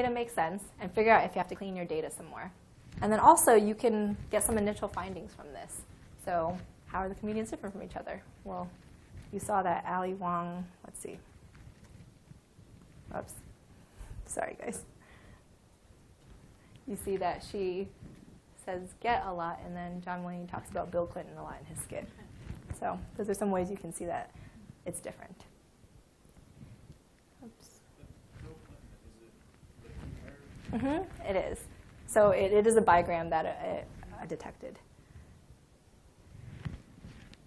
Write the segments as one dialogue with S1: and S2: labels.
S1: data makes sense and figure out if you have to clean your data some more. And then also, you can get some initial findings from this. So how are the comedians different from each other? Well, you saw that Ali Wong, let's see. Oops. Sorry, guys. You see that she says get a lot, and then John Wayne talks about Bill Clinton a lot in his skit. So those are some ways you can see that it's different. Oops. It is. So it is a bigram that I detected.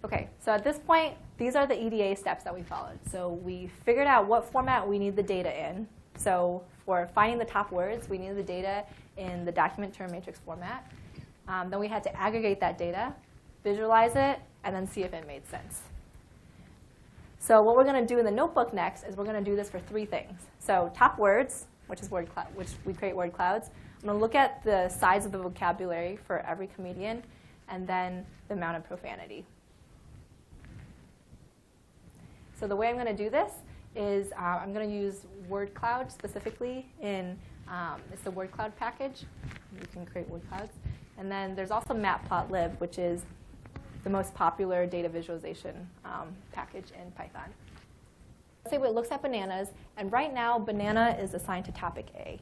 S1: OK, so at this point, these are the EDA steps that we followed. So we figured out what format we need the data in. So for finding the top words, we needed the data in the document term matrix format. Then we had to aggregate that data, visualize it, and then see if it made sense. So what we're going to do in the notebook next is we're going to do this for 3 things. So top words, which we create word clouds. I'm going to look at the size of the vocabulary for every comedian, and then the amount of profanity. So the way I'm going to do this is I'm going to use word cloud specifically in it's the word cloud package. You can create word clouds. And then there's also matplotlib, which is the most popular data visualization package in Python. Let's say it looks at bananas. And right now, banana is assigned to topic A.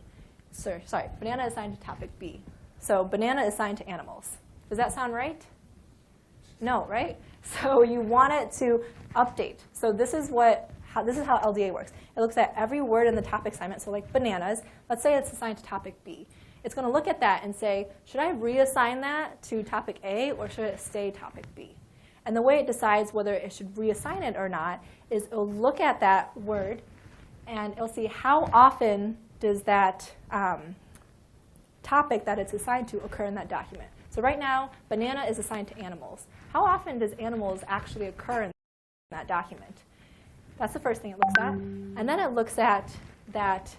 S1: Sorry, banana is assigned to topic B. So banana is assigned to animals. Does that sound right? No, right? So you want it to update. So this is how LDA works. It looks at every word in the topic assignment. So like bananas, let's say it's assigned to topic B. It's going to look at that and say, should I reassign that to topic A, or should it stay topic B? And the way it decides whether it should reassign it or not is it'll look at that word, and it'll see how often does that topic that it's assigned to occur in that document. So right now, banana is assigned to animals. How often does animals actually occur in that document? That's the first thing it looks at. And then it looks at that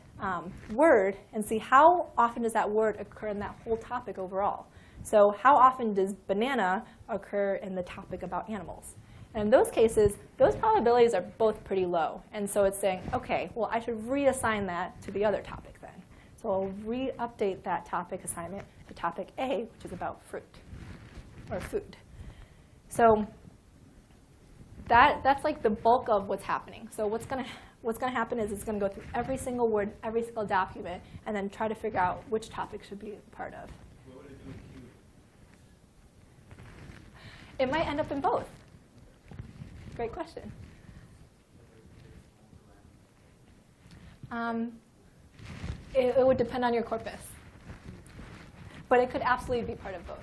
S1: word and see how often does that word occur in that whole topic overall. So how often does banana occur in the topic about animals? And in those cases, those probabilities are both pretty low. And so it's saying, OK, well, I should reassign that to the other topic then. So I'll re-update that topic assignment to topic A, which is about fruit or food. So that's like the bulk of what's happening. So what's going to happen is it's going to go through every single word, every single document, and then try to figure out which topic should be a part of.
S2: What would it do with Q?
S1: It might end up in both. Great question. It would depend on your corpus. But it could absolutely be part of both.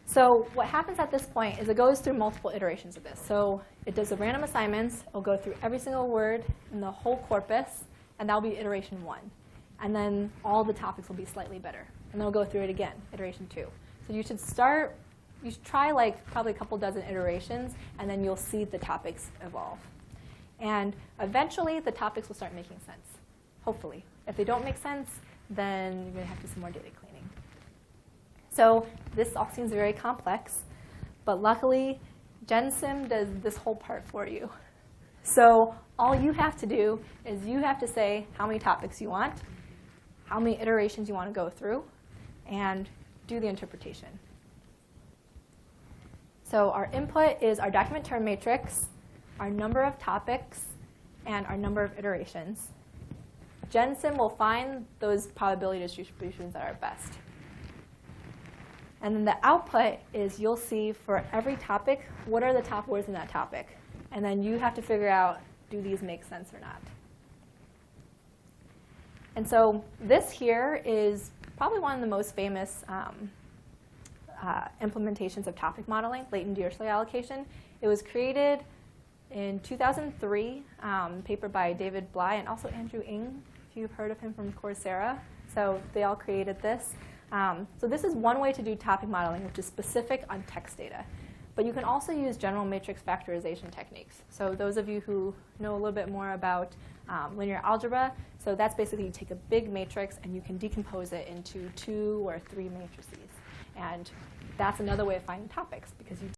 S1: So what happens at this point is it goes through multiple iterations of this. So it does the random assignments. It'll go through every single word in the whole corpus, and that'll be iteration 1. And then all the topics will be slightly better. And then it'll go through it again, iteration 2. So you should try like probably a couple dozen iterations, and then you'll see the topics evolve. And eventually, the topics will start making sense, hopefully. If they don't make sense, then you're going to have to do some more data cleaning. So this all seems very complex. But luckily, GenSim does this whole part for you. So all you have to do is you have to say how many topics you want, how many iterations you want to go through, and do the interpretation. So our input is our document term matrix, our number of topics, and our number of iterations. GenSim will find those probability distributions that are best. And then the output is you'll see for every topic, what are the top words in that topic? And then you have to figure out, do these make sense or not? And so this here is probably one of the most famous implementations of topic modeling, latent Dirichlet allocation. It was created in 2003, paper by David Bly and also Andrew Ng, if you've heard of him from Coursera. So they all created this. So this is one way to do topic modeling, which is specific on text data. But you can also use general matrix factorization techniques. So those of you who know a little bit more about linear algebra, so that's basically you take a big matrix and you can decompose it into 2 or 3 matrices. And that's another way of finding topics, because you